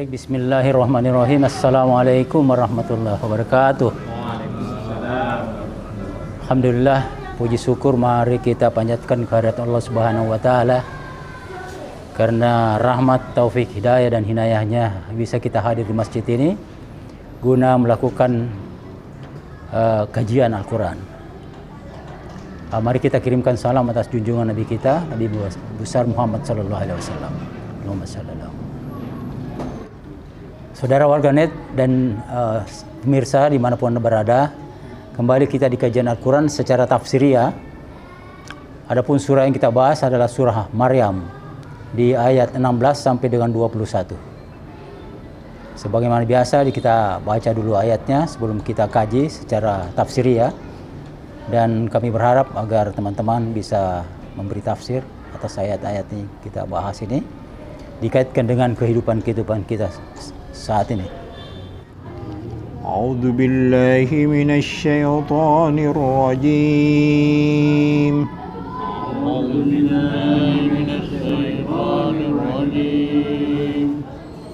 Baik, bismillahirrahmanirrahim. Assalamualaikum warahmatullahi wabarakatuh. Alhamdulillah, puji syukur mari kita panjatkan kehadirat Allah Subhanahu wa taala. Karena rahmat, taufik, hidayah dan hinayahnya bisa kita hadir di masjid ini guna melakukan kajian Al-Quran. Mari kita kirimkan salam atas junjungan Nabi kita, Nabi besar Muhammad sallallahu alaihi wasallam. Allahumma shalli ala Muhammad. Saudara warganet dan pemirsa dimanapun berada, kembali kita di kajian Al-Quran secara tafsiriyah. Adapun surah yang kita bahas adalah surah Maryam di ayat 16 sampai dengan 21. Sebagaimana biasa kita baca dulu ayatnya sebelum kita kaji secara tafsiriyah, dan kami berharap agar teman-teman bisa memberi tafsir atas ayat-ayat yang kita bahas ini dikaitkan dengan kehidupan kita saat ini. A'udzu billahi minasyaitonir rajim. A'udzu billahi minasyaitonir rajim.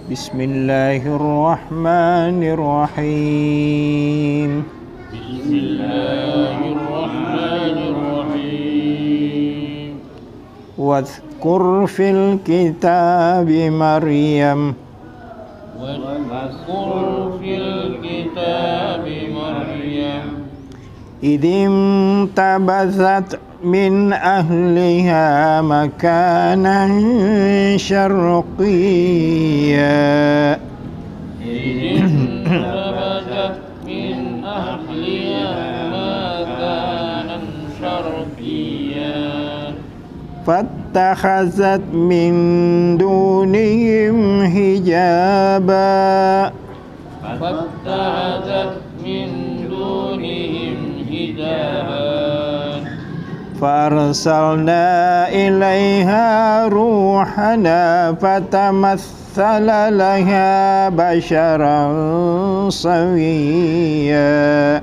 Bismillahirrahmanirrahim. Bismillahirrahmanirrahim. Wadhkur fil kitabi Maryam. واذكر في الكتاب مريم إذ انتبذت من أهلها مكانا شرقيا فاتخذت من دونهم حجابا فأرسلنا إليها روحنا فتمثل لها بشرا سويا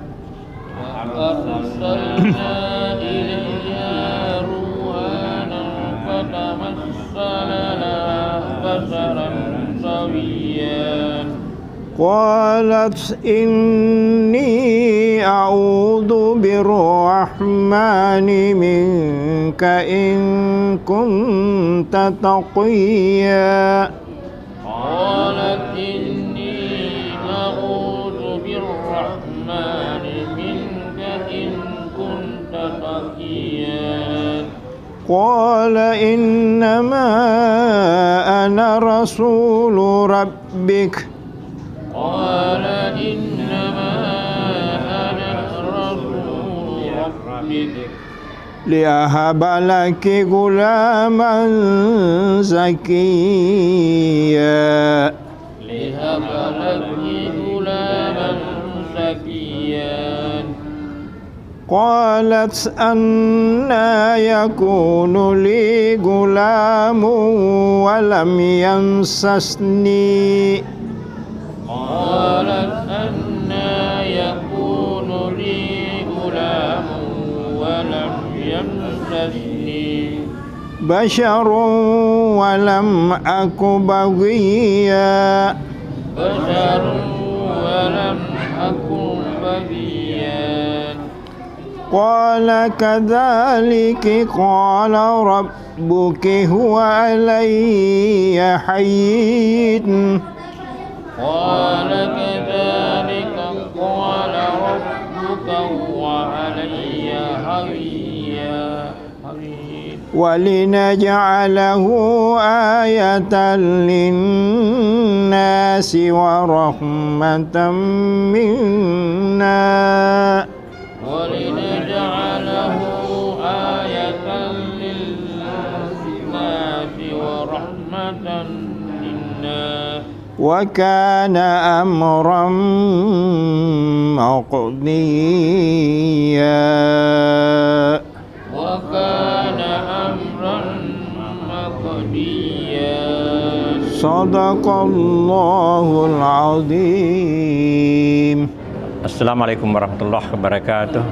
قالت إني أعوذ بالرحمن منك إن كنت تقيا قالت إني أعوذ بالرحمن منك إن كنت تقيا قال إنما أنا رسول ربك قال إنما أنا رسول ربك لأهب لك غلاما زكيا لأهب لك غلاما زكيا قالت أنى يكون لي غلام ولم يمسسني قالت أنى يكون لي غلام ولم يمسسني بشر ولم أك بغيا بشر ولم أكن بغيا قال كذلك قال ربك هو علي حيٍّ قال كذلك قال ربك وعلي حيا ولنجعله آية للناس ورحمة منا ولنجعله آية للناس ورحمة منا وكان أمرا مقضيا وكان أمرا مقضيا صدق الله العظيم. Assalamualaikum warahmatullahi wabarakatuh.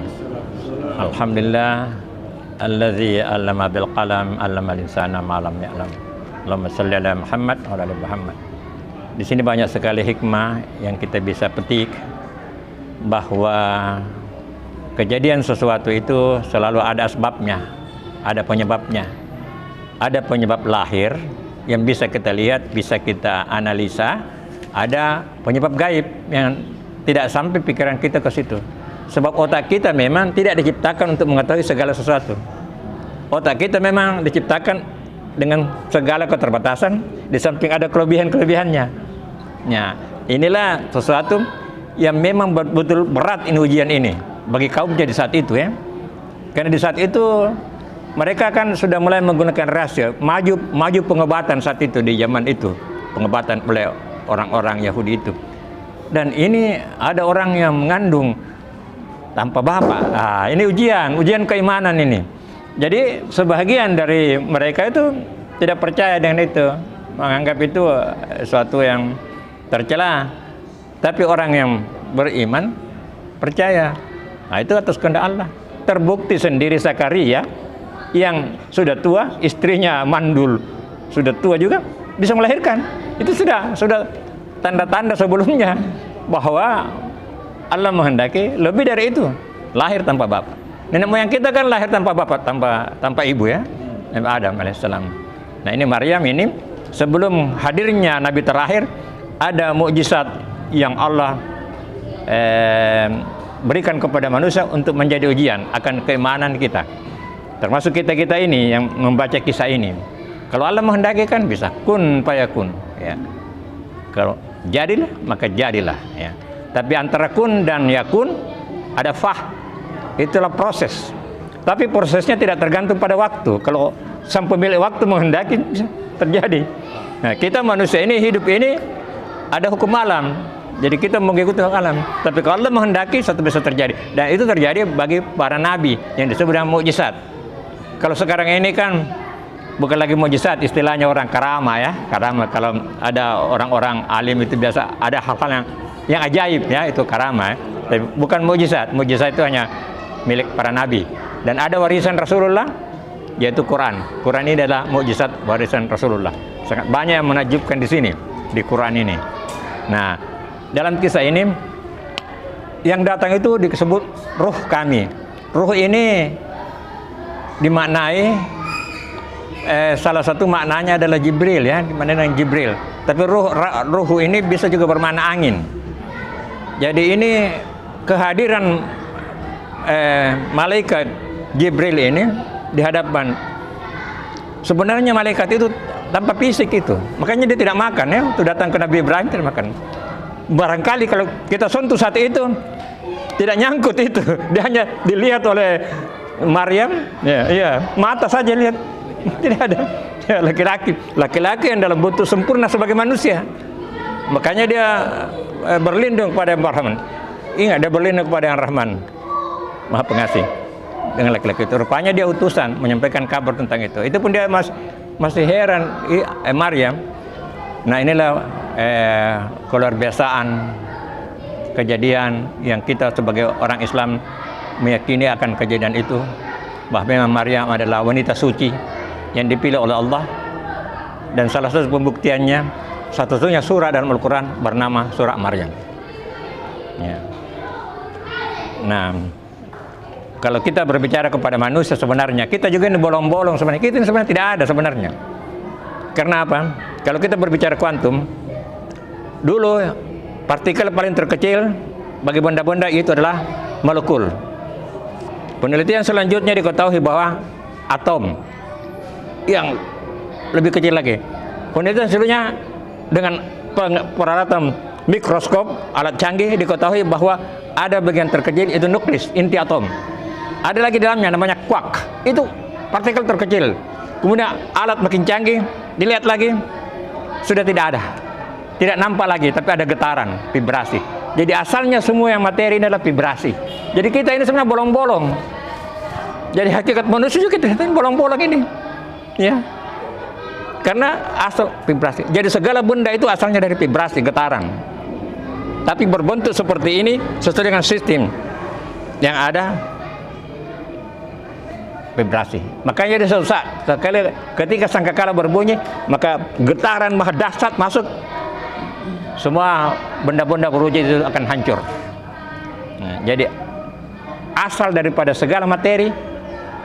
Alhamdulillah alladzi 'allama bil qalam 'allamal insana ma lam ya'lam. Allahumma shalli ala Muhammad wa ala ali Muhammad. Di sini banyak sekali hikmah yang kita bisa petik, bahwa kejadian sesuatu itu selalu ada sebabnya, ada penyebabnya. Ada penyebab lahir yang bisa kita lihat, bisa kita analisa. Ada penyebab gaib yang tidak sampai pikiran kita ke situ. Sebab otak kita memang tidak diciptakan untuk mengetahui segala sesuatu. Otak kita memang diciptakan dengan segala keterbatasan, di samping ada kelebihan-kelebihannya. Nah, inilah sesuatu yang memang betul berat ini ujian ini bagi kaum jadi saat itu ya. Karena di saat itu mereka kan sudah mulai menggunakan rahasia, maju pengobatan saat itu di zaman itu, pengobatan oleh orang-orang Yahudi itu. Dan ini ada orang yang mengandung tanpa bapak. Nah, ini ujian keimanan ini. Jadi sebahagian dari mereka itu tidak percaya dengan itu, menganggap itu sesuatu yang tercela. Tapi orang yang beriman percaya. Nah, itu atas kehendak Allah. Terbukti sendiri Zakaria yang sudah tua, istrinya mandul, sudah tua juga bisa melahirkan. Itu sudah tanda-tanda sebelumnya bahwa Allah menghendaki lebih dari itu, lahir tanpa bapak. Nenek moyang kita kan lahir tanpa bapak, tanpa ibu ya, Nabi Adam alaihissalam. Nah, ini Maryam ini sebelum hadirnya Nabi terakhir, ada mukjizat yang Allah berikan kepada manusia untuk menjadi ujian akan keimanan kita. Termasuk kita ini yang membaca kisah ini. Kalau Allah menghendaki kan bisa kun fayakun ya. Kalau jadilah maka jadilah ya. Tapi antara kun dan yakun ada fah. Itulah proses. Tapi prosesnya tidak tergantung pada waktu. Kalau sang pemilik waktu menghendaki bisa terjadi. Nah, kita manusia ini hidup ini ada hukum alam. Jadi kita mengikuti hukum alam. Tapi kalau Allah menghendaki satu bisa terjadi. Dan itu terjadi bagi para nabi yang disebut dengan mukjizat. Kalau sekarang ini kan bukan lagi mukjizat, istilahnya orang karama ya. Karama, kalau ada orang-orang alim itu biasa ada hal-hal yang ajaib ya, itu karama ya. Tapi bukan mukjizat. Mukjizat itu hanya milik para nabi. Dan ada warisan Rasulullah, yaitu Quran. Quran ini adalah mukjizat warisan Rasulullah. Sangat banyak yang menakjubkan di sini, di Quran ini. Nah, dalam kisah ini yang datang itu disebut ruh kami. Ruh ini dimaknai salah satu maknanya adalah Jibril ya, dimaknai dengan Jibril. Tapi ruh ini bisa juga bermakna angin. Jadi ini kehadiran malaikat Jibril ini di hadapan, sebenarnya malaikat itu tanpa fisik itu, makanya dia tidak makan ya. Untuk datang ke Nabi Ibrahim tidak makan. Barangkali kalau kita sentuh saat itu tidak nyangkut itu, dia hanya dilihat oleh Maryam, ya, mata saja lihat, tidak ada. Ya, laki-laki yang dalam bentuk sempurna sebagai manusia, makanya dia berlindung kepada yang Rahman. Ingat, dia berlindung kepada yang Rahman, Maha Pengasih. Dengan laki-laki itu, rupanya dia utusan menyampaikan kabar tentang itu. Itu pun dia masih heran, Maryam. Nah, inilah keluar biasaan kejadian yang kita sebagai orang Islam meyakini akan kejadian itu, bahwa memang Maryam adalah wanita suci yang dipilih oleh Allah. Dan salah satu pembuktiannya, satu-satunya surah dalam Al-Quran bernama surah Maryam ya. Nah, kalau kita berbicara kepada manusia, sebenarnya kita juga ini bolong-bolong sebenarnya. Kita ini sebenarnya tidak ada sebenarnya. Karena apa? Kalau kita berbicara kuantum, dulu partikel paling terkecil bagi benda-benda itu adalah molekul. Penelitian selanjutnya diketahui bahwa atom yang lebih kecil lagi. Penelitian selanjutnya dengan peralatan mikroskop, alat canggih, diketahui bahwa ada bagian terkecil itu nuklis, inti atom. Ada lagi dalamnya namanya quark, itu partikel terkecil. Kemudian alat makin canggih, dilihat lagi, sudah tidak ada, tidak nampak lagi, tapi ada getaran, vibrasi. Jadi asalnya semua yang materi ini adalah vibrasi. Jadi kita ini sebenarnya bolong-bolong. Jadi hakikat manusia juga kita ini bolong-bolong ini, ya. Karena asal vibrasi. Jadi segala benda itu asalnya dari vibrasi, getaran. Tapi berbentuk seperti ini sesuai dengan sistem yang ada vibrasi. Makanya dia susah. Sekali ketika sangkakala berbunyi, maka getaran maha dahsyat masuk semua benda-benda berwujud itu akan hancur. Nah, jadi asal daripada segala materi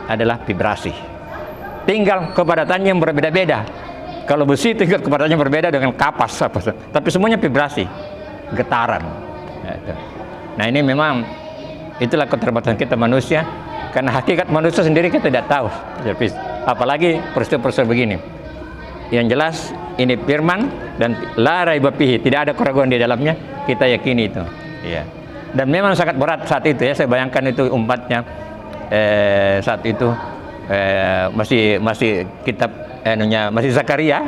adalah vibrasi. Tinggal kepadatannya yang berbeda-beda. Kalau besi tinggal kepadatannya berbeda dengan kapas apa. Tapi semuanya vibrasi, getaran. Nah ini memang itulah keterbatasan kita manusia. Karena hakikat manusia sendiri kita tidak tahu. Apalagi peristiwa-peristiwa begini. Yang jelas ini firman dan la raiba fihi, tidak ada keraguan di dalamnya, kita yakini itu. Ya. Dan memang sangat berat saat itu ya, saya bayangkan itu umatnya saat itu masih kitab masih Zakaria,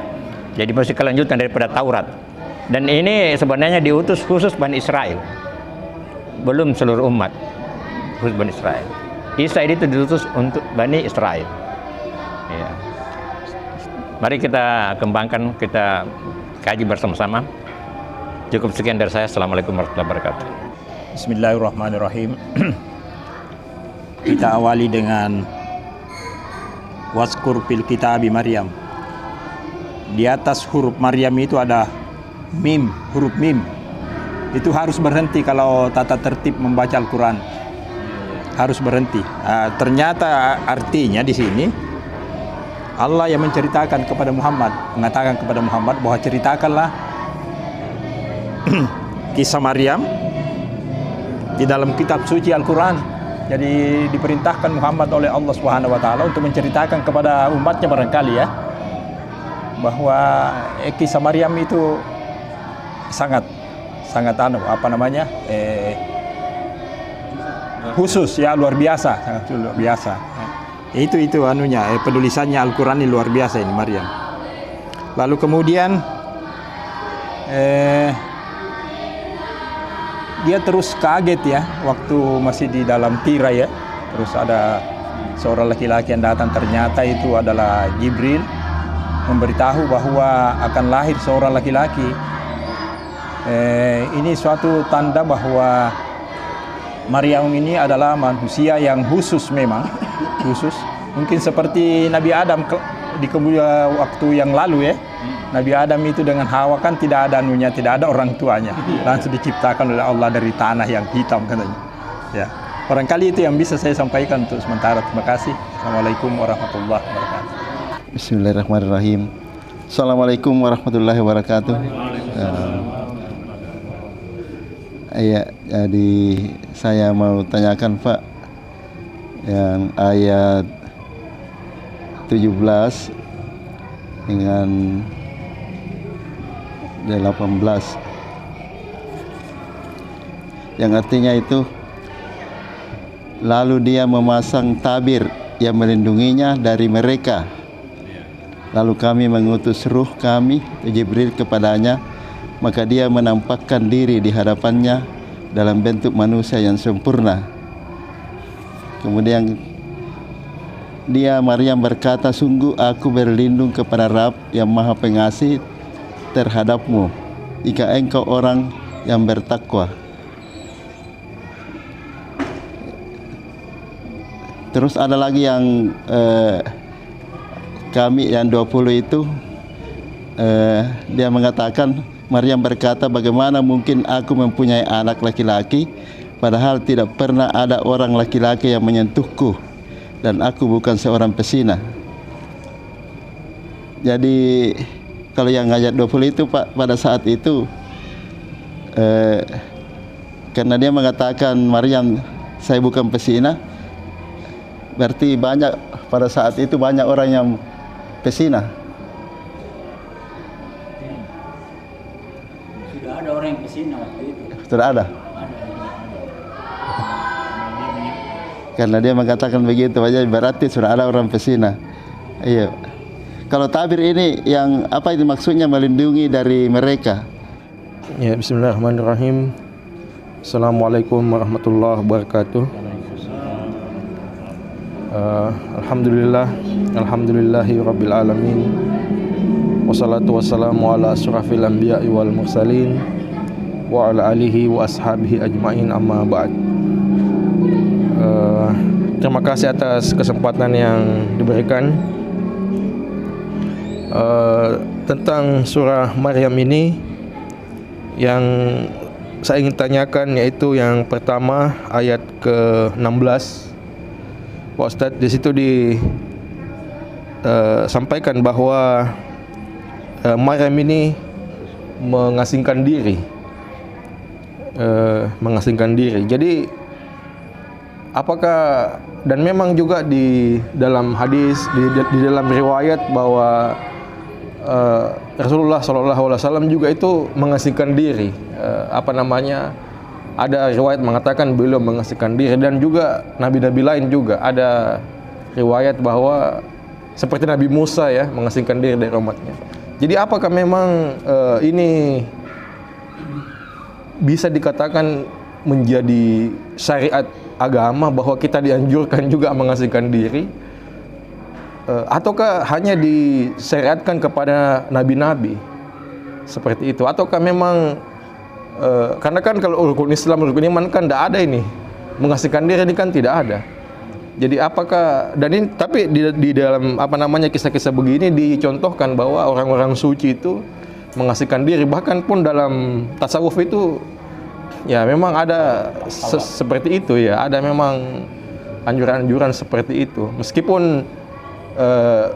jadi masih kelanjutan daripada Taurat. Dan ini sebenarnya diutus khusus Bani Israel, belum seluruh umat, khusus Bani Israel. Isa itu diutus untuk Bani Israel. Ya. Mari kita kembangkan, kita kaji bersama-sama. Cukup sekian dari saya. Assalamualaikum warahmatullahi wabarakatuh. Bismillahirrahmanirrahim. Kita awali dengan waskur fil kitabi Maryam. Di atas huruf Maryam itu ada mim, huruf mim. Itu harus berhenti kalau tata tertib membaca Al-Quran. Harus berhenti. Ternyata artinya di sini Allah yang menceritakan kepada Muhammad, mengatakan kepada Muhammad bahwa ceritakanlah kisah Maryam di dalam kitab suci Al-Quran. Jadi diperintahkan Muhammad oleh Allah Subhanahu wa taala untuk menceritakan kepada umatnya barangkali ya, bahwa kisah Maryam itu sangat khusus ya, luar biasa, sangat luar biasa. Itu anunya, penulisannya Al-Quran ini luar biasa ini Maryam. Lalu kemudian dia terus kaget ya waktu masih di dalam tirai ya. Terus ada seorang laki-laki yang datang, ternyata itu adalah Jibril, memberitahu bahwa akan lahir seorang laki-laki. Ini suatu tanda bahwa Maryam ini adalah manusia yang khusus, memang khusus. Mungkin seperti Nabi Adam di kemudian waktu yang lalu ya. Nabi Adam itu dengan Hawa kan tidak ada anunya, tidak ada orang tuanya, langsung diciptakan oleh Allah dari tanah yang hitam katanya. Ya, barangkali itu yang bisa saya sampaikan untuk sementara. Terima kasih. Assalamualaikum warahmatullahi wabarakatuh. Bismillahirrahmanirrahim. Assalamualaikum warahmatullahi wabarakatuh. Iya, jadi saya mau tanyakan Pak, yang ayat 17 dengan 18 yang artinya itu, lalu dia memasang tabir yang melindunginya dari mereka, lalu kami mengutus ruh kami Jibril kepadanya, maka dia menampakkan diri di hadapannya dalam bentuk manusia yang sempurna. Kemudian dia Maryam berkata, sungguh aku berlindung kepada Rabb yang Maha Pengasih terhadapmu, jika engkau orang yang bertakwa. Terus ada lagi yang kami yang 20 itu, dia mengatakan, Maryam berkata, bagaimana mungkin aku mempunyai anak laki-laki, padahal tidak pernah ada orang laki-laki yang menyentuhku, dan aku bukan seorang pesina. Jadi kalau yang ayat 20 itu Pak, pada saat itu karena dia mengatakan Maryam, saya bukan pesina, berarti banyak pada saat itu banyak orang yang pesina. Sudah ada orang yang pesina waktu itu. Sudah ada. Karena dia mengatakan begitu aja, berarti sudah ada orang pesina. Iya. Kalau tabir ini yang apa itu maksudnya, melindungi dari mereka? Ya, bismillahirrahmanirrahim. Assalamualaikum warahmatullahi wabarakatuh. Alhamdulillahi rabbil alamin. Wassalatu wassalamu ala asyrafil anbiya'i wal mursalin wa ala alihi wa ashabihi ajmain, amma ba'd. Terima kasih atas kesempatan yang diberikan. Tentang surah Maryam ini Yang saya ingin tanyakan yaitu yang pertama ayat ke-16. Pak Ustadz, di situ sampaikan bahwa Maryam ini mengasingkan diri. Mengasingkan diri. Jadi apakah, dan memang juga di dalam hadis, di dalam riwayat bahwa Rasulullah SAW juga itu mengasingkan diri. Ada riwayat mengatakan beliau mengasingkan diri, dan juga nabi-nabi lain juga ada riwayat bahwa seperti Nabi Musa ya, mengasingkan diri dari umatnya. Jadi apakah memang ini bisa dikatakan menjadi syariat agama bahwa kita dianjurkan juga mengasingkan diri, ataukah hanya disyariatkan kepada nabi-nabi seperti itu, ataukah memang karena kan kalau rukun Islam, rukun iman kan tidak ada ini, mengasingkan diri ini kan tidak ada. Jadi apakah, dan ini tapi di dalam kisah-kisah begini dicontohkan bahwa orang-orang suci itu mengasingkan diri, bahkan pun dalam tasawuf itu ya memang ada seperti itu ya, ada memang anjuran-anjuran seperti itu, meskipun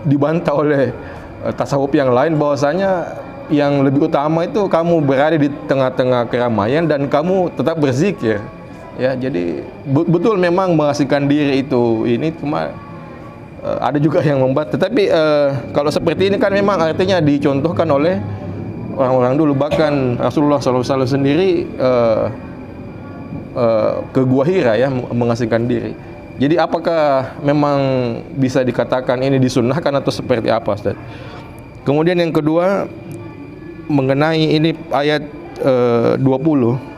dibantah oleh tasawuf yang lain bahwasanya yang lebih utama itu kamu berada di tengah-tengah keramaian dan kamu tetap berzikir. Ya, jadi betul memang mengasingkan diri itu ini cuma ada juga yang membantah. Tetapi kalau seperti ini kan memang artinya dicontohkan oleh orang-orang dulu, bahkan Rasulullah SAW sendiri ke Gua Hira ya, mengasingkan diri. Jadi apakah memang bisa dikatakan ini disunnahkan atau seperti apa, Ustaz? Kemudian yang kedua mengenai ini ayat 20.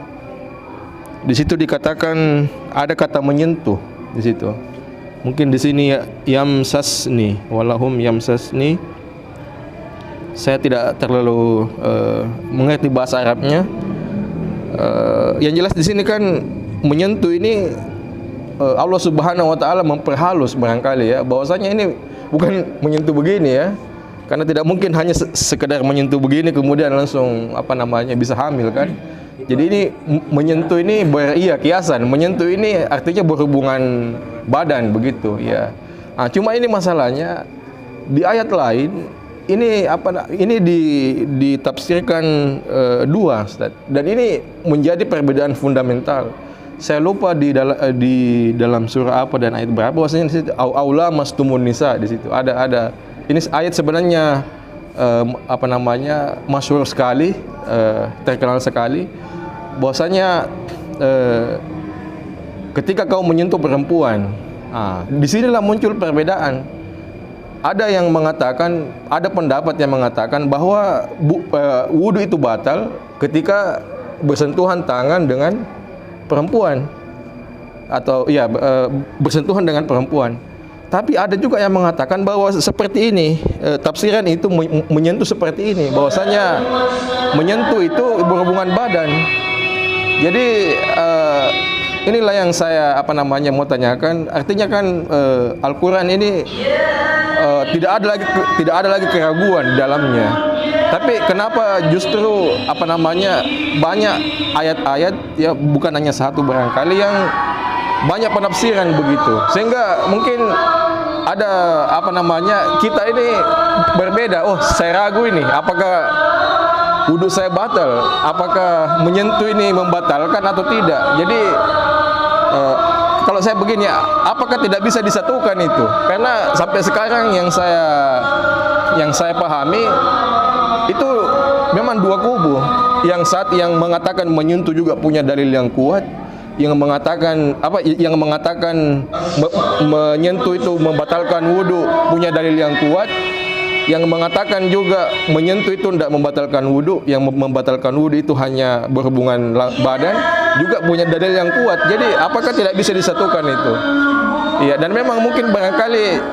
Di situ dikatakan ada kata menyentuh di situ. Mungkin di sini yamsasni, walahum yamsasni. Saya tidak terlalu mengerti bahasa Arabnya. Yang jelas di sini kan menyentuh ini Allah Subhanahu wa taala memperhalus barangkali ya, bahwasanya ini bukan menyentuh begini ya. Karena tidak mungkin hanya sekedar menyentuh begini kemudian langsung bisa hamil kan. Jadi ini menyentuh ini kiasan. Menyentuh ini artinya berhubungan badan begitu ya. Nah, cuma ini masalahnya di ayat lain ini ini ditafsirkan dua, Ustaz. Dan ini menjadi perbedaan fundamental. Saya lupa di dalam surah apa dan ayat berapa, bahwasanya di situ aula mastumun nisa, di situ ada. Ini ayat sebenarnya masyhur sekali, terkenal sekali, bahwasanya ketika kau menyentuh perempuan, disinilah muncul perbedaan. Ada yang mengatakan, ada pendapat yang mengatakan bahwa wudu itu batal ketika bersentuhan tangan dengan perempuan, atau bersentuhan dengan perempuan. Tapi ada juga yang mengatakan bahwa seperti ini, tafsiran itu menyentuh seperti ini, bahwasanya menyentuh itu berhubungan badan. Jadi inilah yang saya mau tanyakan. Artinya kan Al-Quran ini tidak ada lagi keraguan di dalamnya. Tapi kenapa justru banyak ayat-ayat ya, bukan hanya satu barangkali, yang banyak penafsiran begitu, sehingga mungkin ada kita ini berbeda. Oh, saya ragu ini, apakah wudhu saya batal, apakah menyentuh ini membatalkan atau tidak. Jadi kalau saya begini, apakah tidak bisa disatukan itu? Karena sampai sekarang yang saya pahami itu memang dua kubu. Yang mengatakan menyentuh juga punya dalil yang kuat, yang mengatakan menyentuh itu membatalkan wudhu punya dalil yang kuat, yang mengatakan juga menyentuh itu tidak membatalkan wudhu, yang membatalkan wudhu itu hanya berhubungan badan, juga punya dalil yang kuat. Jadi apakah tidak bisa disatukan itu? Iya, dan memang mungkin barangkali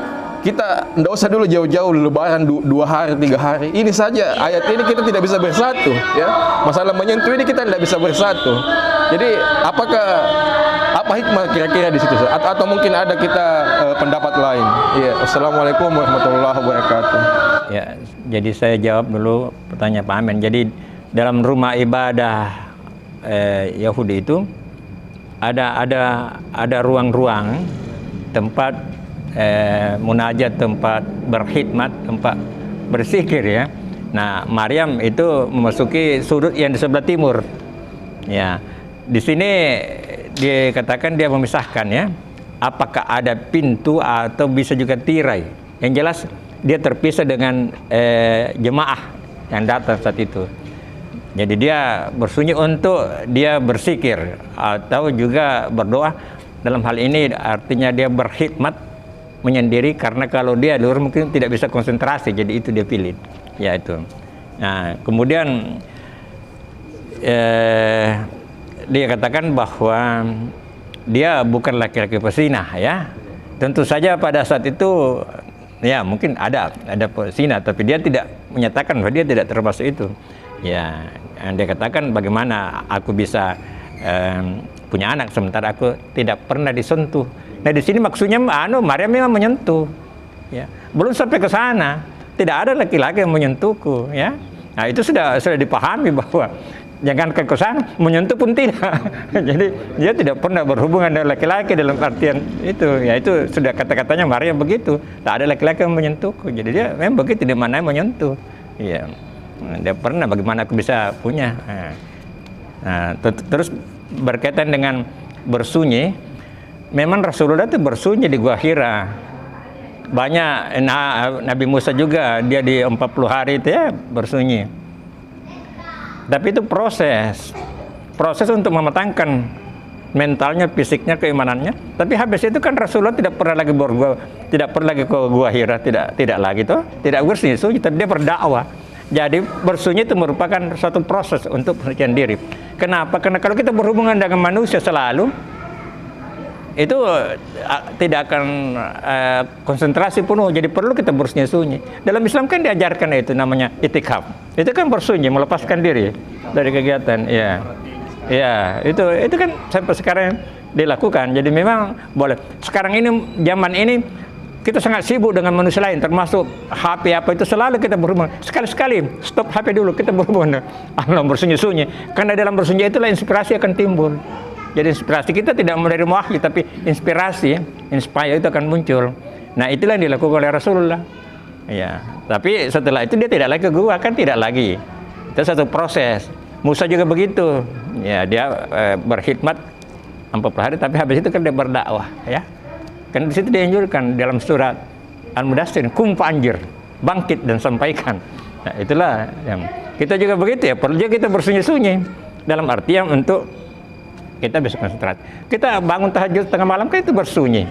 kita tidak usah dulu jauh-jauh lebaran 2 hari 3 hari. Ini saja ayat ini kita tidak bisa bersatu ya. Masalah menyentuh ini kita tidak bisa bersatu. Jadi apa hikmah kira-kira di situ, atau mungkin ada kita pendapat lain? Iya. Assalamualaikum warahmatullahi wabarakatuh. Ya, jadi saya jawab dulu pertanyaan Pak Amen. Jadi dalam rumah ibadah Yahudi itu ada ruang-ruang tempat munajat, tempat berkhidmat, tempat berzikir ya. Nah, Maryam itu memasuki sudut yang di sebelah timur. Ya. Di sini dikatakan dia memisahkan ya. Apakah ada pintu atau bisa juga tirai? Yang jelas dia terpisah dengan jemaah yang datang saat itu. Jadi dia bersunyi untuk dia berzikir atau juga berdoa. Dalam hal ini artinya dia berkhidmat menyendiri, karena kalau dia luar mungkin tidak bisa konsentrasi, jadi itu dia pilih. Ya itu. Nah, kemudian dia katakan bahwa dia bukan laki-laki pezinah ya. Tentu saja pada saat itu ya mungkin ada pezinah, tapi dia tidak menyatakan bahwa dia tidak termasuk itu. Ya, dia katakan bagaimana aku bisa punya anak sementara aku tidak pernah disentuh. Nah, di sini maksudnya Maryam memang menyentuh. Ya, belum sampai ke sana. Tidak ada laki-laki yang menyentuhku, ya. Nah, itu sudah dipahami bahwa jangankan ke sana, menyentuh pun tidak. Jadi dia tidak pernah berhubungan dengan laki-laki dalam artian itu. Ya itu sudah kata-katanya Maryam begitu. Tak ada laki-laki yang menyentuhku. Jadi dia memang begitu, di mana menyentuh. Iya. Dia pernah, bagaimana aku bisa punya. Nah, terus berkaitan dengan bersunyi, memang Rasulullah itu bersunyi di Gua Hira. Banyak Nabi Musa juga dia di 40 hari itu ya bersunyi. Tapi itu proses untuk mematangkan mentalnya, fisiknya, keimanannya. Tapi habis itu kan Rasulullah tidak pernah lagi ke Gua Hira, tidak lagi tuh, tidak bersunyi, tapi dia berdakwah. Jadi bersunyi itu merupakan suatu proses untuk pensucian diri. Kenapa? Karena kalau kita berhubungan dengan manusia selalu, itu tidak akan konsentrasi penuh, jadi perlu kita bersunyi-sunyi. Dalam Islam kan diajarkan itu namanya itikaf. Itu kan bersunyi, melepaskan diri dari kegiatan. Ya, itu kan sampai sekarang dilakukan. Jadi memang boleh. Sekarang ini, zaman ini kita sangat sibuk dengan manusia lain, termasuk HP apa itu selalu kita berhubungan. Sekali-sekali stop HP dulu, kita berhubungan. Bersunyi-sunyi. Karena dalam bersunyi itulah inspirasi akan timbul. Jadi inspirasi kita tidak menerima wahyu, tapi inspirasi itu akan muncul. Nah, itulah yang dilakukan oleh Rasulullah. Ya, tapi setelah itu dia tidak lagi ke gua, kan tidak lagi. Itu satu proses. Musa juga begitu. Ya, dia berkhidmat 40 hari, tapi habis itu kan dia berdakwah. Ya, kan di situ dianjurkan dalam surat Al-Mudaththir, kum fa'anjir, bangkit dan sampaikan. Nah, itulah yang kita juga begitu ya. Perlu juga kita bersunyi-sunyi dalam artian untuk kita bisa konsentrasi. Kita bangun tahajud tengah malam kan itu bersunyi.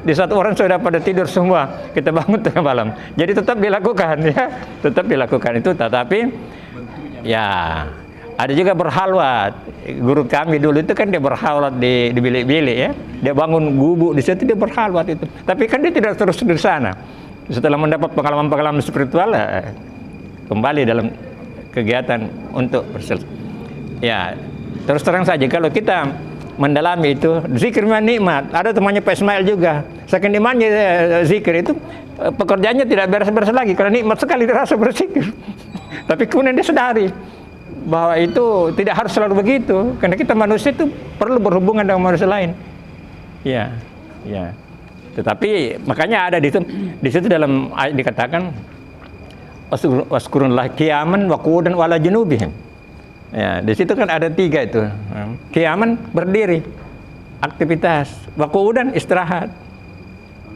Di saat orang sudah pada tidur semua, kita bangun tengah malam. Jadi tetap dilakukan ya, tetap dilakukan itu. Tetapi ya ada juga berhalwat. Guru kami dulu itu kan dia berhalwat di bilik-bilik ya. Dia bangun gubuk di situ, dia berhalwat itu. Tapi kan dia tidak terus di sana. Setelah mendapat pengalaman-pengalaman spiritual, kembali dalam kegiatan untuk berselesai. Ya. Terus terang saja, kalau kita mendalami itu, zikir memang nikmat. Ada temannya Pak Ismail juga. Saking nikmatnya zikir itu, pekerjaannya tidak beres-beres lagi, karena nikmat sekali dirasa berzikir. Tapi kemudian dia sadari bahwa itu tidak harus selalu begitu, karena kita manusia itu perlu berhubungan dengan manusia lain. Ya. Tetapi makanya ada di situ dalam ayat dikatakan, waskurunlah qiyaman wa qu'udan wa ala junubihim. Ya, di situ kan ada 3 itu. Qiyaman berdiri, aktivitas. Wa qu'udan istirahat.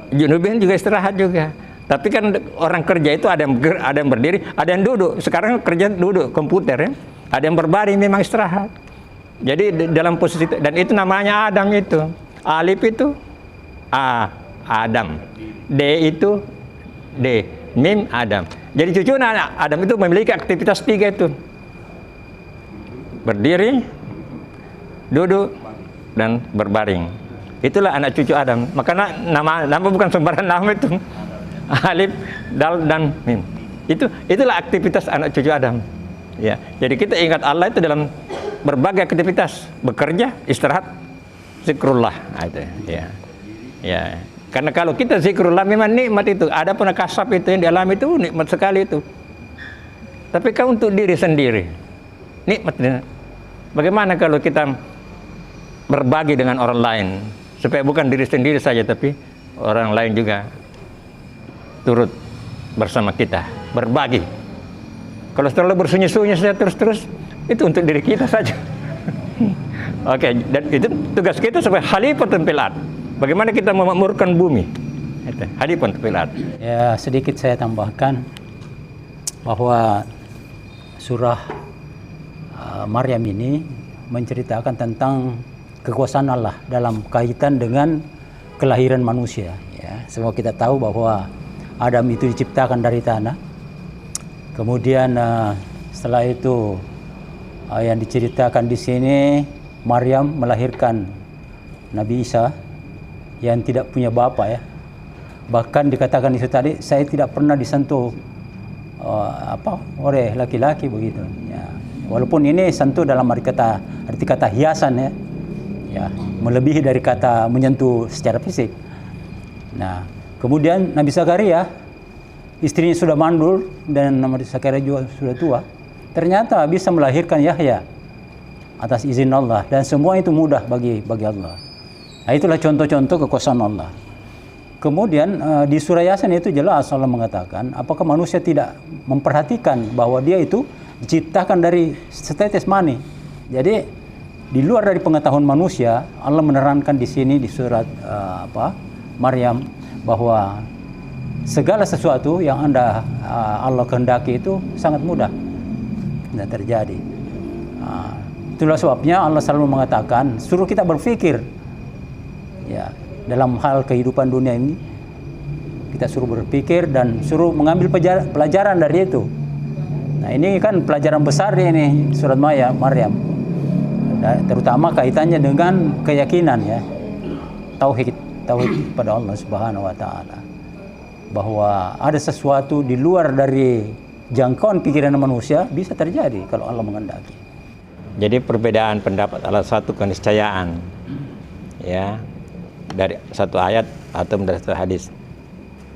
Junubihim juga istirahat juga. Tapi kan orang kerja itu ada yang berdiri, ada yang duduk. Sekarang kerja duduk komputer ya. Ada yang berbaring memang istirahat. Jadi dalam posisi itu, dan itu namanya Adam itu. Alif itu Adam. D itu D. Mim Adam. Jadi cucu Adam itu memiliki aktivitas 3 itu. Berdiri, duduk, dan berbaring. Itulah anak cucu Adam. Maka nama bukan sembarang nama itu. Alif, Dal, dan Mim. Itulah aktivitas anak cucu Adam. Ya. Jadi kita ingat Allah itu dalam berbagai aktivitas, bekerja, istirahat, zikrullah. Nah, itu. Ya. Karena kalau kita zikrullah memang nikmat itu. Ada pun kasab itu yang di alam itu nikmat sekali itu. Tapi kan untuk diri sendiri. nikmat. Bagaimana kalau kita berbagi dengan orang lain, supaya bukan diri sendiri saja, tapi orang lain juga turut bersama kita, berbagi. Kalau selalu bersunyi-sunyi saja terus-terus, itu untuk diri kita saja. Oke, dan itu tugas kita sebagai khalifatul fil ard. Bagaimana kita memakmurkan bumi? Itu khalifatul fil ard. Ya, sedikit saya tambahkan bahwa surah Maryam ini menceritakan tentang kekuasaan Allah dalam kaitan dengan kelahiran manusia. Ya, semua kita tahu bahwa Adam itu diciptakan dari tanah. Kemudian setelah itu yang diceritakan di sini, Maryam melahirkan Nabi Isa yang tidak punya bapak ya. Bahkan dikatakan itu tadi, saya tidak pernah disentuh oleh laki-laki begitu. Ya. Walaupun ini sentuh dalam arti kata hiasan ya. Ya, melebihi dari kata menyentuh secara fisik. Nah, kemudian Nabi Zakaria, istrinya sudah mandul dan Nabi Zakaria juga sudah tua, ternyata bisa melahirkan Yahya atas izin Allah, dan semua itu mudah bagi Allah. Nah, itulah contoh-contoh kekuasaan Allah. Kemudian di surah Yasin itu jelas Allah mengatakan, apakah manusia tidak memperhatikan bahwa dia itu diciptakan dari setetes mani. Jadi di luar dari pengetahuan manusia, Allah menerangkan di sini di surat Maryam bahwa segala sesuatu yang Allah kehendaki itu sangat mudah dan terjadi. Itulah sebabnya Allah selalu mengatakan suruh kita berpikir. Ya, dalam hal kehidupan dunia ini kita suruh berpikir dan suruh mengambil pelajaran dari itu. Nah, ini kan pelajaran besar ini surat Maryam. Terutama kaitannya dengan keyakinan ya. Tauhid pada Allah Subhanahu wa taala. Bahwa ada sesuatu di luar dari jangkauan pikiran manusia bisa terjadi kalau Allah menghendaki. Jadi perbedaan pendapat adalah satu keniscayaan. Ya. Dari satu ayat atau dari satu hadis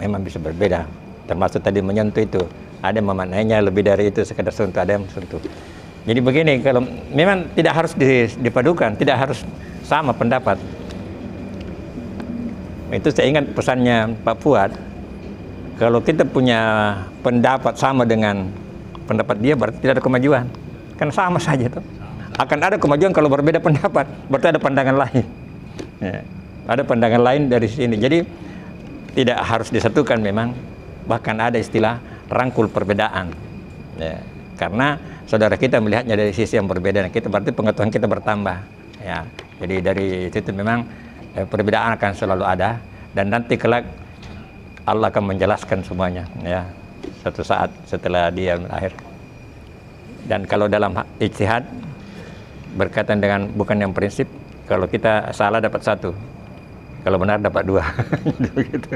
memang bisa berbeda, termasuk tadi menyentuh itu ada yang memaknainya lebih dari itu sekedar sentuh, ada yang sentuh. Jadi begini, kalau memang tidak harus dipadukan, tidak harus sama pendapat. Itu saya ingat pesannya Pak Fuad, kalau kita punya pendapat sama dengan pendapat dia berarti tidak ada kemajuan, kan sama saja tuh. Akan ada kemajuan kalau berbeda pendapat, berarti ada pandangan lain. Ya. Ada pandangan lain dari sini. Jadi tidak harus disatukan memang. Bahkan ada istilah rangkul perbedaan. Ya. Karena saudara kita melihatnya dari sisi yang berbeda, kita berarti pengetahuan kita bertambah. Ya. Jadi dari situ memang perbedaan akan selalu ada, dan nanti kelak Allah akan menjelaskan semuanya. Ya. Suatu saat setelah dia lahir. Dan kalau dalam ijtihad berkaitan dengan bukan yang prinsip, kalau kita salah dapat satu, kalau benar dapat dua. Gitu.